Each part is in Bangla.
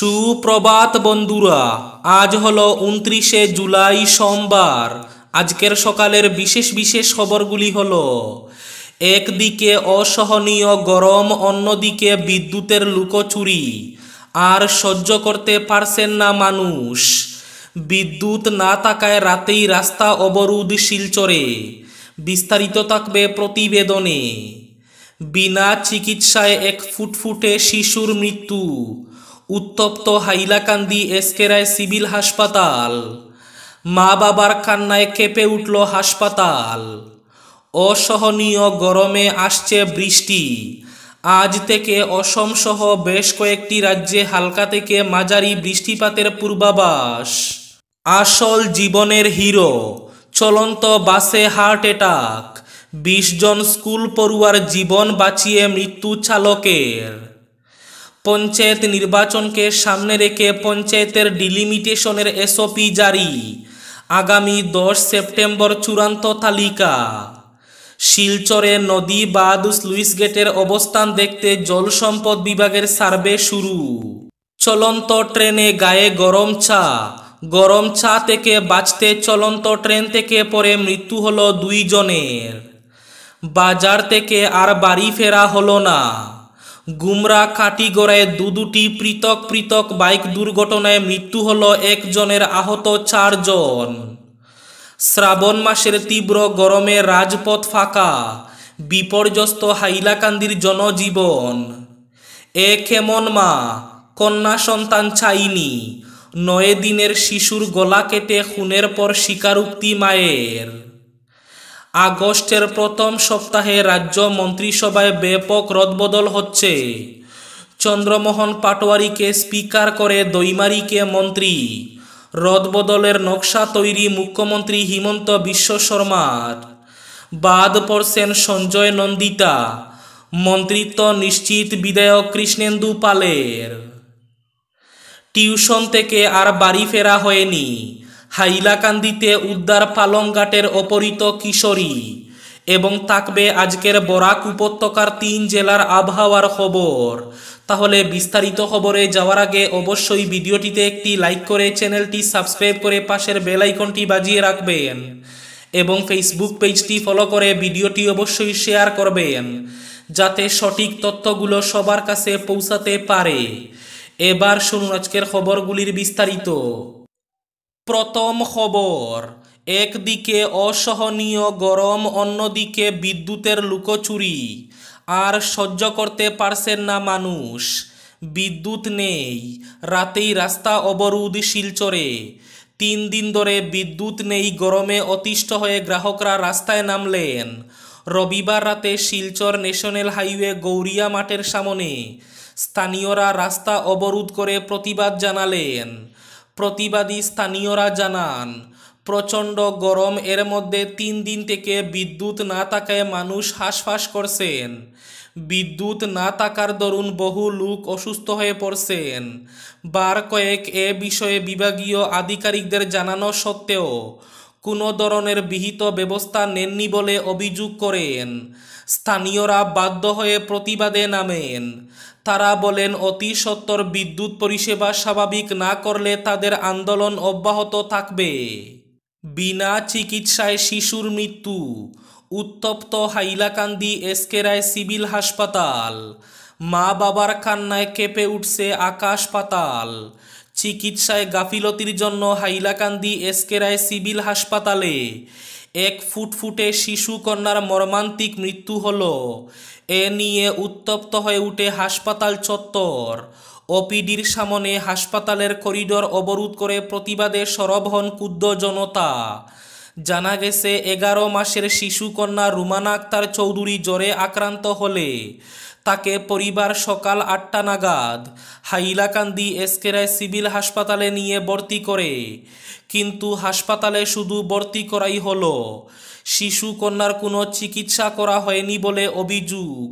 সুপ্রভাত বন্ধুরা, আজ হলো 29শে জুলাই সোমবার। আজকের সকালের বিশেষ বিশেষ খবরগুলি হলো: একদিকে অসহনীয় গরম, অন্যদিকে বিদ্যুতের লুকোচুরি, আর সহ্য করতে পারছেন না মানুষ। বিদ্যুৎ না থাকায় রাতেই রাস্তা অবরোধ শিলচরে। বিস্তারিত থাকবে প্রতিবেদনে। বিনা চিকিৎসায় এক ফুটফুটে শিশুর মৃত্যু, উত্তপ্ত হাইলাকান্দি এসকে রায় সিভিল হাসপাতাল। মা বাবার কান্নায় কেঁপে উঠল হাসপাতাল। অসহনীয় গরমে আসছে বৃষ্টি। আজ থেকে অসম সহ বেশ কয়েকটি রাজ্যে হালকা থেকে মাঝারি বৃষ্টিপাতের পূর্বাভাস। আসল জীবনের হিরো, চলন্ত বাসে হার্ট অ্যাটাক, 20 জন স্কুল পড়ুয়ার জীবন বাঁচিয়ে মৃত্যু চালকের। পঞ্চায়েত নির্বাচনকে সামনে রেখে পঞ্চায়েতের ডিলিমিটেশনের এসওপি জারি। আগামী 10 সেপ্টেম্বর চূড়ান্ত তালিকা। শিলচরে নদী বাঁধ স্লুইস গেটের অবস্থান দেখতে জল সম্পদ বিভাগের সার্ভে শুরু। চলন্ত ট্রেনে গায়ে গরম চা থেকে বাঁচতে চলন্ত ট্রেন থেকে পড়ে মৃত্যু হলো 2 জনের। বাজার থেকে আর বাড়ি ফেরা হলো না। গুমরা কাটিগড়ায় দুটি পৃথক পৃথক বাইক দুর্ঘটনায় মৃত্যু হলো 1 জনের, আহত 4 জন। শ্রাবণ মাসের তীব্র গরমে রাজপথ ফাঁকা, বিপর্যস্ত হাইলাকান্দির জনজীবন। কেমন মা, কন্যা সন্তান চাইনি, 9 দিনের শিশুর গলা কেটে খুনের পর স্বীকারোক্তি মায়ের। আগস্টের প্রথম সপ্তাহে রাজ্য মন্ত্রিসভায় ব্যাপক রদবদল হচ্ছে। চন্দ্রমোহন পাটোয়ারিকে স্পিকার করে দৈমারিকে মন্ত্রী। রদবদলের নকশা তৈরি মুখ্যমন্ত্রী হিমন্ত বিশ্ব শর্মার। বাদ পড়ছেন সঞ্জয় নন্দিতা। মন্ত্রিত্ব নিশ্চিত বিধায়ক কৃষ্ণেন্দু পালের। টিউশন থেকে আর বাড়ি ফেরা হয়নি। হাইলাকান্দিতে উদ্ধার পালংঘাটের অপহৃত কিশোরী। এবং থাকবে আজকের বরাক উপত্যকার 3 জেলার আবহাওয়ার খবর। তাহলে বিস্তারিত খবরে যাওয়ার আগে অবশ্যই ভিডিওটিতে একটি লাইক করে চ্যানেলটি সাবস্ক্রাইব করে পাশের বেল আইকনটি বাজিয়ে রাখবেন এবং ফেসবুক পেজটি ফলো করে ভিডিওটি অবশ্যই শেয়ার করবেন, যাতে সঠিক তথ্যগুলো সবার কাছে পৌঁছাতে পারে। এবার শুনুন আজকের খবরগুলির বিস্তারিত। প্রথম খবর, একদিকে অসহনীয় গরম, অন্যদিকে বিদ্যুতের লুকোচুরি, আর সহ্য করতে পারছেন না মানুষ। বিদ্যুৎ নেই, রাতেই রাস্তা অবরোধ শিলচরে। 3 দিন ধরে বিদ্যুৎ নেই, গরমে অতিষ্ঠ হয়ে গ্রাহকরা রাস্তায় নামলেন। রবিবার রাতে শিলচর ন্যাশনাল হাইওয়ে গৌরিয়া মাঠের সামনে স্থানীয়রা রাস্তা অবরোধ করে প্রতিবাদ জানালেন। প্রতিবাদী স্থানীয়রা জানান, প্রচণ্ড গরম, এর মধ্যে 3 দিন থেকে বিদ্যুৎ না থাকায় মানুষ হাঁসফাঁস করছেন। বিদ্যুৎ না থাকার দরুন বহু লোক অসুস্থ হয়ে পড়ছেন। বার কয়েক এ বিষয়ে বিভাগীয় আধিকারিকদের জানানো সত্ত্বেও কোনো ধরনের বিহিত ব্যবস্থা নেননি বলে অভিযোগ করেন। স্থানীয়রা বাধ্য হয়ে প্রতিবাদে নামেন। তারা বলেন, অতি সত্বর বিদ্যুৎ পরিষেবা স্বাভাবিক না করলে তাদের আন্দোলন অব্যাহত থাকবে। বিনা চিকিৎসায় শিশুর মৃত্যু, উত্তপ্ত হাইলাকান্দি এসকে রায় সিভিল হাসপাতাল। মা বাবার কান্নায় কেঁপে উঠছে আকাশ পাতাল। চিকিৎসায় গাফিলতির জন্য হাইলাকান্দি এসকে রায় সিভিল হাসপাতালে এক ফুটফুটে শিশু কন্যার মর্মান্তিক মৃত্যু হলো। এ নিয়ে উত্তপ্ত হয়ে উঠে হাসপাতাল চত্বর। ওপিডির সামনে হাসপাতালের করিডোর অবরোধ করে প্রতিবাদে সরব হন ক্ষুব্ধ জনতা। জানা গেছে, 11 মাসের শিশু কন্যা রুমানা আক্তার চৌধুরী জ্বরে আক্রান্ত হলে তাকে পরিবার সকাল 8টা নাগাদ হাইলাকান্দি এসকে রায় সিভিল হাসপাতালে নিয়ে ভর্তি করে। কিন্তু হাসপাতালে শুধু ভর্তি করাই হলো, শিশু কন্যার কোনো চিকিৎসা করা হয়নি বলে অভিযোগ।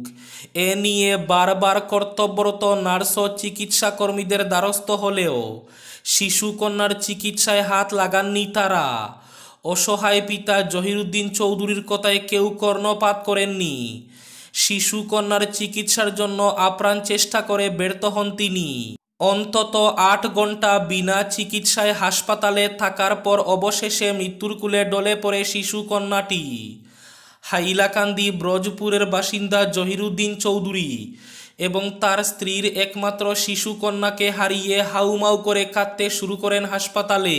এ নিয়ে বারবার কর্তব্যরত নার্স ও চিকিৎসা কর্মীদের দ্বারস্থ হলেও শিশু কন্যার চিকিৎসায় হাত লাগাননি তারা। অসহায় পিতা জহিরুদ্দিন চৌধুরীর কথায় কেউ কর্ণপাত করেননি। শিশু কন্যার চিকিৎসার জন্য আপ্রাণ চেষ্টা করে ব্যর্থ হন তিনি। অন্তত ৮ ঘন্টা বিনা চিকিৎসায় হাসপাতালে থাকার পর অবশেষে মৃত্যুর কোলে ঢলে পড়ে শিশু কন্যাটি। হাইলাকান্দি ব্রজপুরের বাসিন্দা জহিরুদ্দিন চৌধুরী এবং তার স্ত্রীর একমাত্র শিশু কন্যাকে হারিয়ে হাউমাউ করে কাঁদতে শুরু করেন হাসপাতালে।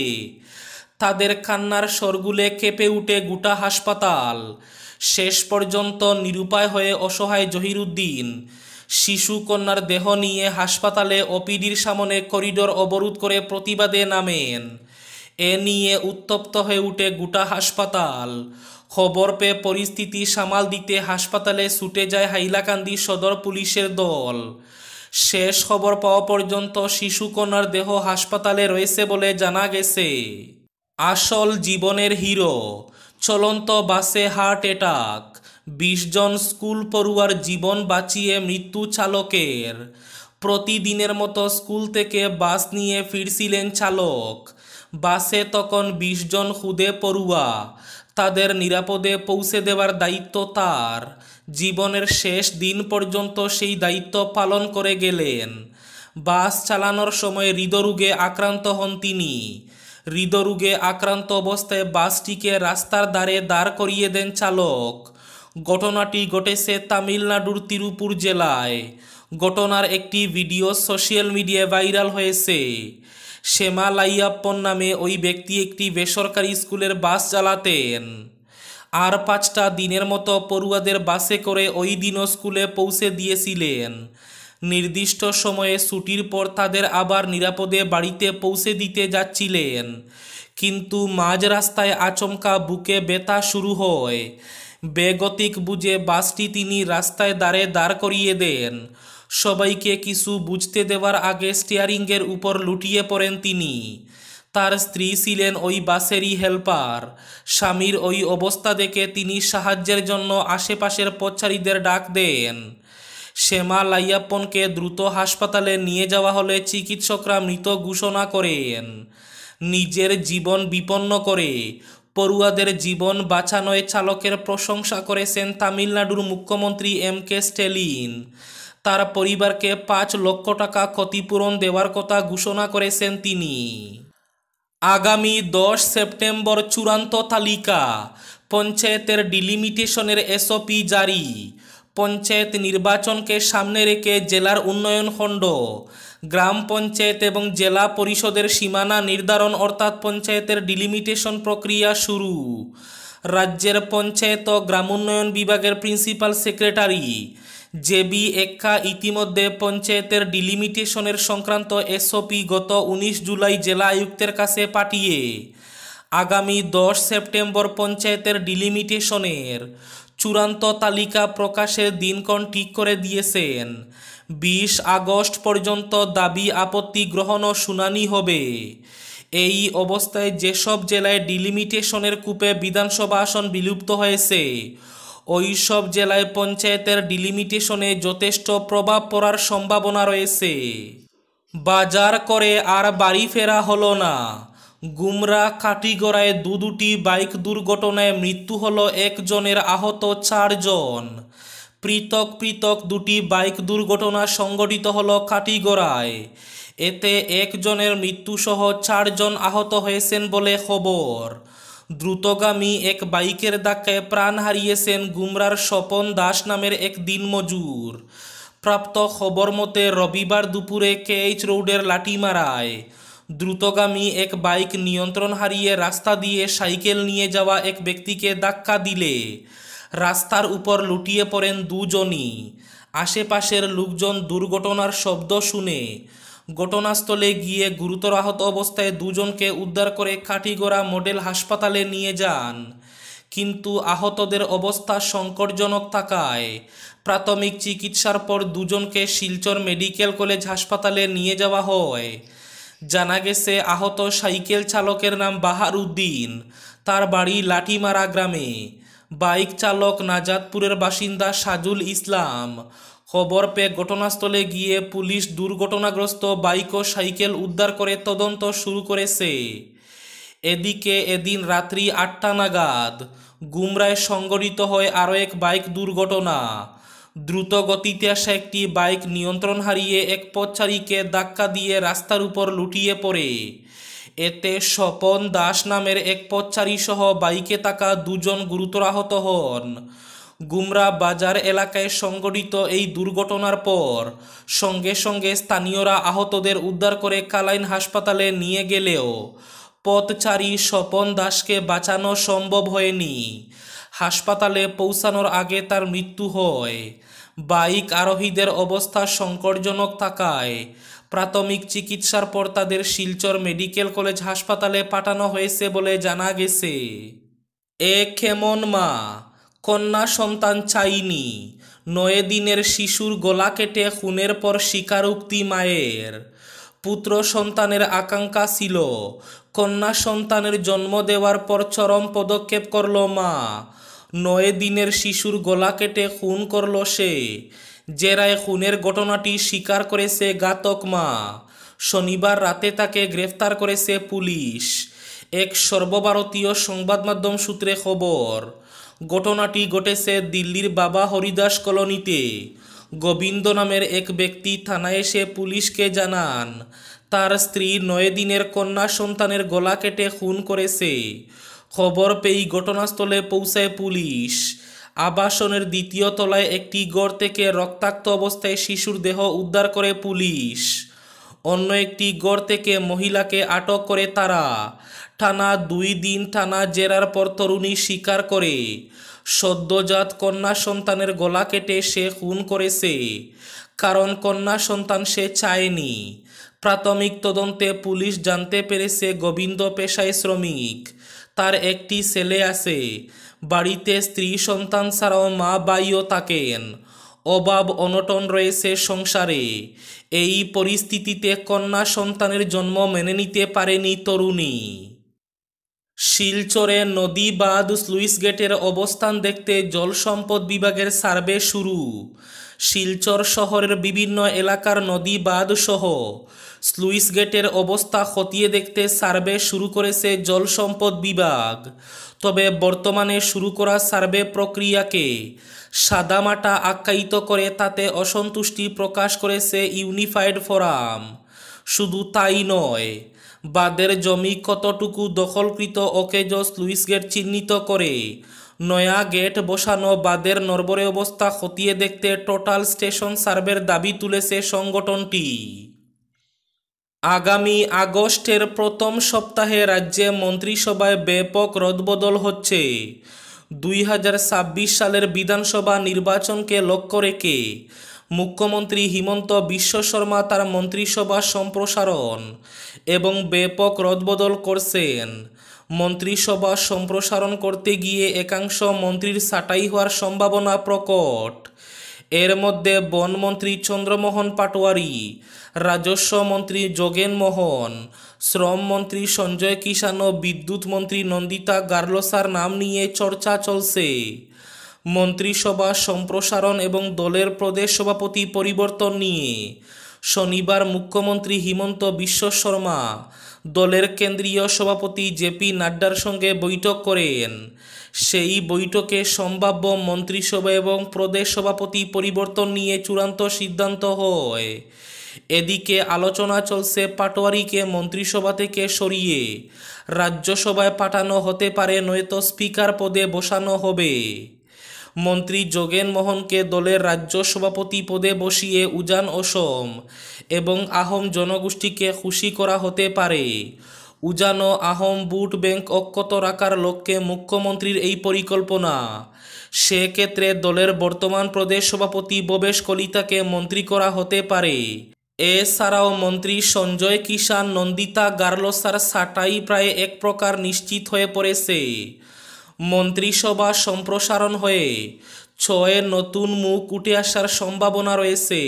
তাদের কান্নার শোরগোলে কেঁপে উঠে গোটা হাসপাতাল। শেষ পর্যন্ত নিরুপায় হয়ে অসহায় জহিরুদ্দিন শিশু কন্যার দেহ নিয়ে হাসপাতালে ওপিডির সামনে করিডোর অবরোধ করে প্রতিবাদে নামেন। এ নিয়ে উত্তপ্ত হয়ে উঠে গোটা হাসপাতাল। খবর পেয়ে পরিস্থিতি সামাল দিতে হাসপাতালে ছুটে যায় হাইলাকান্দি সদর পুলিশের দল। শেষ খবর পাওয়া পর্যন্ত শিশু কন্যার দেহ হাসপাতালে রয়েছে বলে জানা গেছে। আসল জীবনের হিরো, চলন্ত বাসে হার্ট অ্যাটাক, ২০ জন স্কুল পড়ুয়ার জীবন বাঁচিয়ে মৃত্যু চালকের। প্রতিদিনের মতো স্কুল থেকে বাস নিয়ে ফিরছিলেন চালক। বাসে তখন ২০ জন খুদে পড়ুয়া। তাদের নিরাপদে পৌঁছে দেওয়ার দায়িত্ব তার। জীবনের শেষ দিন পর্যন্ত সেই দায়িত্ব পালন করে গেলেন। বাস চালানোর সময় হৃদরোগে আক্রান্ত হন তিনি। হৃদরোগে আক্রান্ত অবস্থায় বাসটিকে রাস্তার ধারে দাঁড় করিয়ে দেন চালক। ঘটনাটি ঘটেছে তামিলনাড়ুর তিরুপুর জেলায়। ঘটনার একটি ভিডিও সোশ্যাল মিডিয়ায় ভাইরাল হয়েছে। শ্যামালাইয়াপ্পন নামে ওই ব্যক্তি একটি বেসরকারি স্কুলের বাস চালাতেন। আর ৫টা দিনের মতো পড়ুয়াদের বাসে করে ওই দিনও স্কুলে পৌঁছে দিয়েছিলেন। নির্দিষ্ট সময়ে ছুটির পর তাদের আবার নিরাপদে বাড়িতে পৌঁছে দিতে যাচ্ছিলেন। কিন্তু মাঝ রাস্তায় আচমকা বুকে ব্যথা শুরু হয়। বেগতিক বুঝে বাসটি তিনি রাস্তায় দাঁড় করিয়ে দেন। সবাইকে কিছু বুঝতে দেওয়ার আগে স্টিয়ারিংয়ের উপর লুটিয়ে পড়েন তিনি। তার স্ত্রী ছিলেন ওই বাসেরই হেল্পার। স্বামীর ওই অবস্থা দেখে তিনি সাহায্যের জন্য আশেপাশের পথচারীদের ডাক দেন। শ্যামালাইয়াপ্পনকে দ্রুত হাসপাতালে নিয়ে যাওয়া হলে চিকিৎসকরা মৃত ঘোষণা করেন। নিজের জীবন বিপন্ন করে পড়ুয়াদের জীবন বাঁচানোয় চালকের প্রশংসা করেছেন তামিলনাড়ুর মুখ্যমন্ত্রী এম.কে. স্ট্যালিন। তার পরিবারকে ৫ লক্ষ টাকা ক্ষতিপূরণ দেওয়ার কথা ঘোষণা করেছেন তিনি। আগামী ১০ সেপ্টেম্বর চূড়ান্ত তালিকা। পঞ্চায়েতের ডিলিমিটেশনের এসওপি জারি। পঞ্চায়েত নির্বাচনকে সামনে রেখে জেলার উন্নয়ন খণ্ড, গ্রাম পঞ্চায়েত এবং জেলা পরিষদের সীমানা নির্ধারণ অর্থাৎ পঞ্চায়েতের ডিলিমিটেশন প্রক্রিয়া শুরু। রাজ্যের পঞ্চায়েত ও গ্রামোন্নয়ন বিভাগের প্রিন্সিপাল সেক্রেটারি জে.বি. এক্কা ইতিমধ্যে পঞ্চায়েতের ডিলিমিটেশনের সংক্রান্ত এসওপি গত ১৯ জুলাই জেলা আয়ুক্তের কাছে পাঠিয়ে আগামী ১০ সেপ্টেম্বর পঞ্চায়েতের ডিলিমিটেশনের চূড়ান্ত তালিকা প্রকাশের দিনক্ষণ ঠিক করে দিয়েছেন। ২০ আগস্ট পর্যন্ত দাবি আপত্তি গ্রহণ ও শুনানি হবে। এই অবস্থায় যেসব জেলায় ডিলিমিটেশনের কূপে বিধানসভা আসন বিলুপ্ত হয়েছে ওই সব জেলায় পঞ্চায়েতের ডিলিমিটেশনে যথেষ্ট প্রভাব পড়ার সম্ভাবনা রয়েছে। বাজার করে আর বাড়ি ফেরা হলো না। গুমরা কাটিগড়ায় দুটি বাইক দুর্ঘটনায় মৃত্যু হলো একজনের, আহত ৪ জন। পৃথক পৃথক দুটি বাইক দুর্ঘটনা সংঘটিত হলো কাটিগড়ায়। এতে একজনের মৃত্যুসহ ৪ জন আহত হয়েছেন বলে খবর। দ্রুতগামী এক বাইকের ধাক্কায় প্রাণ হারিয়েছেন গুমরার স্বপন দাস নামের এক দিনমজুর। প্রাপ্ত খবর মতে রবিবার দুপুরে কেএইচ রোডের লাঠিমারায় দ্রুতগামী এক বাইক নিয়ন্ত্রণ হারিয়ে রাস্তা দিয়ে সাইকেল নিয়ে যাওয়া এক ব্যক্তিকে ধাক্কা দিলে রাস্তার উপর লুটিয়ে পড়েন দুজনই। আশেপাশের লোকজন দুর্ঘটনার শব্দ শুনে ঘটনাস্থলে গিয়ে গুরুতর আহত অবস্থায় দুজনকে উদ্ধার করে কাটিগড়া মডেল হাসপাতালে নিয়ে যান। কিন্তু আহতদের অবস্থা সংকটজনক থাকায় প্রাথমিক চিকিৎসার পর দুজনকে শিলচর মেডিকেল কলেজ হাসপাতালে নিয়ে যাওয়া হয়। জানা গেছে আহত সাইকেল চালকের নাম বাহার উদ্দিন, তার বাড়ি লাঠিমারা গ্রামে। বাইক চালক নাজাতপুরের বাসিন্দা সাজুল ইসলাম। খবর পেয়ে ঘটনাস্থলে গিয়ে পুলিশ দুর্ঘটনাগ্রস্ত বাইক ও সাইকেল উদ্ধার করে তদন্ত শুরু করেছে। এদিকে এদিন রাত্রি ৮টা নাগাদ গুমরায় সংঘটিত হয় আরও এক বাইক দুর্ঘটনা। দ্রুত গতিতে আসা একটি বাইক নিয়ন্ত্রণ হারিয়ে এক পথচারীকে ধাক্কা দিয়ে রাস্তার উপর লুটিয়ে পড়ে। এতে স্বপন দাস নামের এক পথচারী সহ বাইকে থাকা দুজন গুরুতর আহত হন। গুমরা বাজার এলাকায় সংঘটিত এই দুর্ঘটনার পর সঙ্গে সঙ্গে স্থানীয়রা আহতদের উদ্ধার করে কালাইন হাসপাতালে নিয়ে গেলেও পথচারী স্বপন দাসকে বাঁচানো সম্ভব হয়নি। হাসপাতালে পৌঁছানোর আগে তার মৃত্যু হয়। বাইক আরোহীদের অবস্থা সংকটজনক থাকায় প্রাথমিক চিকিৎসার পর তাদের শিলচর মেডিকেল কলেজ হাসপাতালে পাঠানো হয়েছে বলে জানা গেছে। কেমন মা, কন্যা সন্তান চাইনি, 9 দিনের শিশুর গলা কেটে খুনের পর স্বীকারোক্তি মায়ের। পুত্র সন্তানের আকাঙ্ক্ষা ছিল, কন্যা সন্তানের জন্ম দেওয়ার পর চরম পদক্ষেপ করল মা। 9 দিনের শিশুর গলা কেটে খুন করল সে। জেরায় খুনের ঘটনাটি স্বীকার করেছে ঘাতক মা। শনিবার রাতে তাকে গ্রেফতার করেছে পুলিশ। এক সর্বভারতীয় সংবাদ মাধ্যম সূত্রে খবর। ঘটনাটি ঘটেছে দিল্লির বাবা হরিদাস কলোনিতে। গোবিন্দ নামের এক ব্যক্তি থানায় এসে পুলিশকে জানান তার স্ত্রী 9 দিনের কন্যা সন্তানের গলা কেটে খুন করেছে। খবর পেয়ে ঘটনাস্থলে পৌঁছায় পুলিশ। আবাসনের 2য় তলায় একটি ঘর থেকে রক্তাক্ত অবস্থায় শিশুর দেহ উদ্ধার করে পুলিশ। অন্য একটি ঘর থেকে মহিলাকে আটক করে তারা। টানা 2 দিন টানা জেরার পর তরুণী স্বীকার করে সদ্যজাত কন্যা সন্তানের গলা কেটে সে খুন করেছে। কারণ কন্যা সন্তান সে চায়নি। প্রাথমিক তদন্তে পুলিশ জানতে পেরেছে গোবিন্দ পেশায় শ্রমিক। তার একটি ছেলে আছে। বাড়িতে স্ত্রী সন্তান ছাড়াও মা ভাইও থাকেন। অভাব অনটন রয়েছে সংসারে। এই পরিস্থিতিতে কন্যা সন্তানের জন্ম মেনে নিতে পারেনি তরুণী। শিলচরে নদী বাঁধ স্লুইস গেটের অবস্থান দেখতে জল সম্পদ বিভাগের সার্ভে শুরু। শিলচর শহরের বিভিন্ন এলাকার নদী বাঁধ সহ স্লুইস গেটের অবস্থা খতিয়ে দেখতে সার্ভে শুরু করেছে জল সম্পদ বিভাগ। তবে বর্তমানে শুরু করা সার্ভে প্রক্রিয়াকে সাদামাটা আখ্যায়িত করে তাতে অসন্তুষ্টি প্রকাশ করেছে ইউনিফাইড ফোরাম। শুধু তাই নয়, বাঁধের জমি কতটুকু দখলকৃত অকেজ স্লুইস গেট চিহ্নিত করে নয়া গেট বসানো, বাঁধের নড়বড়ে অবস্থা খতিয়ে দেখতে টোটাল স্টেশন সার্ভের দাবি তুলেছে সংগঠনটি। আগামী আগস্টের প্রথম সপ্তাহে রাজ্যে মন্ত্রিসভায় ব্যাপক রদবদল হচ্ছে। 2026 সালের বিধানসভা নির্বাচনকে লক্ষ্য রেখে মুখ্যমন্ত্রী হিমন্ত বিশ্ব শর্মা তার মন্ত্রিসভা সম্প্রসারণ এবং ব্যাপক রদবদল করছেন। মন্ত্রিসভা সম্প্রসারণ করতে গিয়ে একাংশ মন্ত্রীর ছাঁটাই হওয়ার সম্ভাবনা প্রকট। এর মধ্যে বনমন্ত্রী চন্দ্রমোহন পাটোয়ারি, রাজস্ব মন্ত্রী যোগেন মোহন, শ্রম মন্ত্রী সঞ্জয় কিষাণ ও বিদ্যুৎ মন্ত্রী নন্দিতা গার্লসার নাম নিয়ে চর্চা চলছে। মন্ত্রিসভা সম্প্রসারণ এবং দলের প্রদেশ সভাপতি পরিবর্তন নিয়ে শনিবার মুখ্যমন্ত্রী হিমন্ত বিশ্ব শর্মা দলের কেন্দ্রীয় সভাপতি জেপি নাড্ডার সঙ্গে বৈঠক করেন। সেই বৈঠকে সম্ভাব্য মন্ত্রিসভা এবং প্রদেশ সভাপতি পরিবর্তন নিয়ে চূড়ান্ত সিদ্ধান্ত হয়। এদিকে আলোচনা চলছে পাটোয়ারিকে মন্ত্রিসভা থেকে সরিয়ে রাজ্যসভায় পাঠানো হতে পারে, নয়তো স্পিকার পদে বসানো হবে। মন্ত্রী যোগেন মোহনকে দলের রাজ্য সভাপতি পদে বসিয়ে উজান অসম এবং আহোম জনগোষ্ঠীকে খুশি করা হতে পারে। উজান ও আহোম ভোট ব্যাংক অক্ষত রাখার লক্ষ্যে মুখ্যমন্ত্রীর এই পরিকল্পনা। সেক্ষেত্রে দলের বর্তমান প্রদেশ সভাপতি ভবেশ কলিতাকে মন্ত্রী করা হতে পারে। এছাড়াও মন্ত্রী সঞ্জয় কিষাণ, নন্দিতা গার্লসার ছাঁটাই প্রায় এক প্রকার নিশ্চিত হয়ে পড়েছে। মন্ত্রিসভা সম্প্রসারণ হয়ে 6 নতুন মুখ উঠে আসার সম্ভাবনা রয়েছে।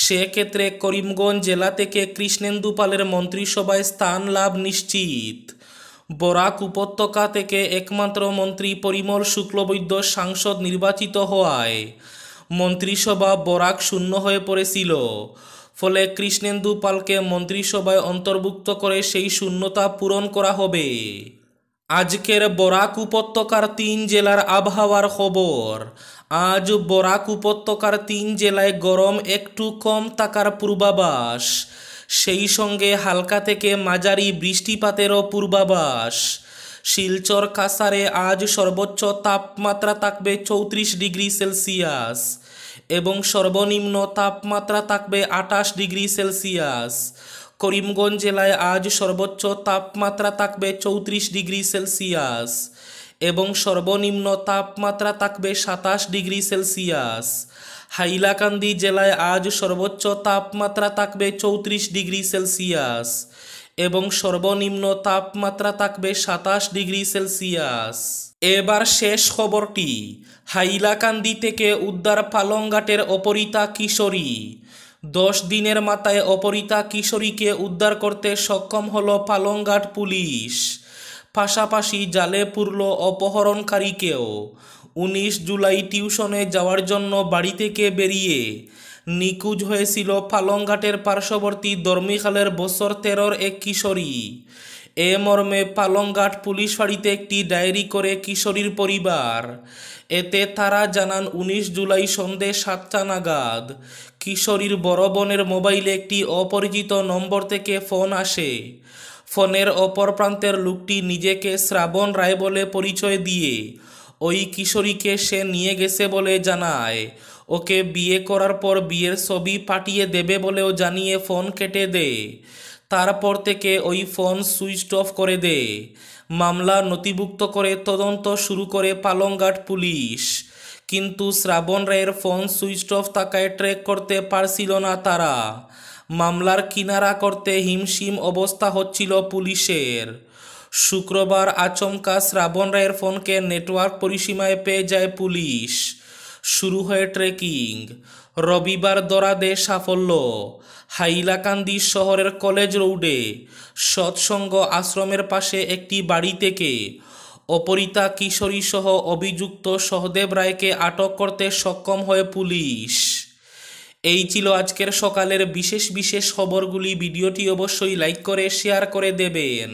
সেক্ষেত্রে করিমগঞ্জ জেলা থেকে কৃষ্ণেন্দু পালের মন্ত্রিসভায় স্থান লাভ নিশ্চিত। বরাক উপত্যকা থেকে একমাত্র মন্ত্রী পরিমল শুক্লবৈদ্য সাংসদ নির্বাচিত হওয়ায় মন্ত্রিসভা বরাক শূন্য হয়ে পড়েছিল। ফলে কৃষ্ণেন্দু পালকে মন্ত্রিসভায় অন্তর্ভুক্ত করে সেই শূন্যতা পূরণ করা হবে। আজকের বরাক উপত্যকার 3 জেলার আবহাওয়ার খবর। আজ বরাক উপত্যকার 3 জেলায় গরম একটু কম থাকার পূর্বাভাস, সেই সঙ্গে হালকা থেকে মাঝারি বৃষ্টিপাতেরও পূর্বাভাস। শিলচর কাছাড়ে আজ সর্বোচ্চ তাপমাত্রা থাকবে 34 ডিগ্রি সেলসিয়াস এবং সর্বনিম্ন তাপমাত্রা থাকবে 28 ডিগ্রি সেলসিয়াস। করিমগঞ্জ জেলায় আজ সর্বোচ্চ তাপমাত্রা থাকবে 34 ডিগ্রি সেলসিয়াস এবং সর্বনিম্ন তাপমাত্রা থাকবে 27 ডিগ্রি সেলসিয়াস। হাইলাকান্দি জেলায় আজ সর্বোচ্চ তাপমাত্রা থাকবে 34 ডিগ্রি সেলসিয়াস এবং সর্বনিম্ন তাপমাত্রা থাকবে 27 ডিগ্রি সেলসিয়াস। এবার শেষ খবরটি, হাইলাকান্দি থেকে উদ্ধার পালংঘাটের অপহৃতা কিশোরী। 10 দিনের মাথায় অপহৃতা কিশোরীকে উদ্ধার করতে সক্ষম হলো পালংঘাট পুলিশ। পাশাপাশি জালে পুরল অপহরণকারীকেও। 19 জুলাই টিউশনে যাওয়ার জন্য বাড়ি থেকে বেরিয়ে নিখোঁজ হয়েছিল পালংঘাটের পার্শ্ববর্তী ধর্মীখালের বছর 13-র এক কিশোরী। এ মর্মে পালংঘাট পুলিশ ফাঁড়িতে একটি ডায়েরি করে কিশোরীর পরিবার। এতে তারা জানান 19 জুলাই সন্ধে 7টা নাগাদ কিশোরীর বড় বোনের মোবাইলে একটি অপরিচিত নম্বর থেকে ফোন আসে। ফোনের অপর প্রান্তের লোকটি নিজেকে শ্রাবণ রায় বলে পরিচয় দিয়ে ওই কিশোরীকে সে নিয়ে গেছে বলে জানায়। ওকে বিয়ে করার পর বিয়ের ছবি পাঠিয়ে দেবে বলেও জানিয়ে ফোন কেটে দেয়। তারপর থেকে ওই ফোন সুইচ অফ করে দেয়। মামলা নথিভুক্ত করে তদন্ত শুরু করে পালংঘাট পুলিশ, কিন্তু শ্রাবণ রায়ের ফোন সুইচ অফ থাকায় ট্র্যাক করতে পারছিল না তারা। মামলার কিনারা করতে হিমশিম অবস্থা হচ্ছিল পুলিশের। শুক্রবার আচমকা শ্রাবণ রায়ের ফোনকে নেটওয়ার্ক পরিসীমায় পেয়ে যায় পুলিশ। শুরু হয় ট্রেকিং। রবিবার ধরা দেয় সাফল্য। হাইলাকান্দি শহরের কলেজ রোডে সৎসঙ্গ আশ্রমের পাশে একটি বাড়ি থেকে অপহৃতা কিশোরী সহ অভিযুক্ত সহদেব রায়কে আটক করতে সক্ষম হয় পুলিশ। এই ছিল আজকের সকালের বিশেষ খবরগুলি। ভিডিওটি অবশ্যই লাইক করে শেয়ার করে দেবেন।